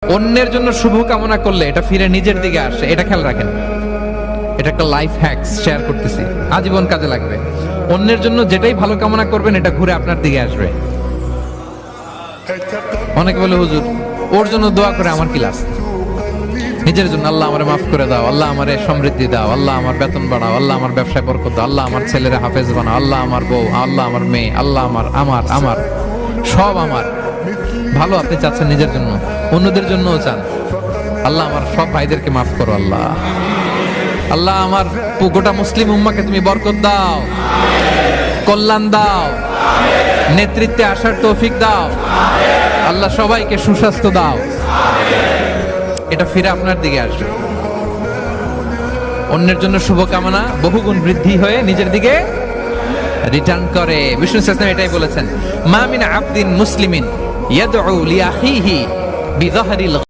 অন্যের জন্য শুভ কামনা করলে এটা ফিরে নিজের দিকে আসে, এটা খেয়াল রাখেন। এটা একটা লাইফ হ্যাকস শেয়ার করতেছি, আজীবন কাজে লাগবে। অন্যের জন্য যেটাই ভালো কামনা করবেন এটা ঘুরে আপনার দিকে আসবে। অনেকে বলে হুজুর ওর জন্য দোয়া করে আমার কি লাভ? নিজের জন্য আল্লাহ আমারে মাফ করে দাও, আল্লাহ আমারে সমৃদ্ধি দাও, আল্লাহ আমার বেতন বাড়াও, আল্লাহ আমার ব্যবসায় বরকত দাও, আল্লাহ আমার ছেলেরা হাফেজ বানাও, আল্লাহ আমার বউ, আল্লাহ আমার মেয়ে, আল্লাহ আমার আমার আমার সব আমার ভালো আপনি চাচ্ছেন নিজের জন্য, অন্যদের জন্যও চান। আল্লাহ আমার সব ভাইদেরকে মাফ করো, আল্লাহ আল্লাহ আমার গোটা মুসলিম উম্মাকে তুমি বরকত দাও, কল্যাণ দাও, নেতৃত্বে আসার তৌফিক দাও, আল্লাহ সবাইকে সুস্বাস্থ্য দাও। এটা ফিরে আপনার দিকে আসবে। অন্যের জন্য শুভকামনা বহুগুণ বৃদ্ধি হয়ে নিজের দিকে রিটার্ন করে। বিষ্ণু সাল্লাল্লাহু এটাই বলেছেন, মা মিন আবদিন মুসলিমিন ইয়াদউ লিআখিহি বিযাহরিল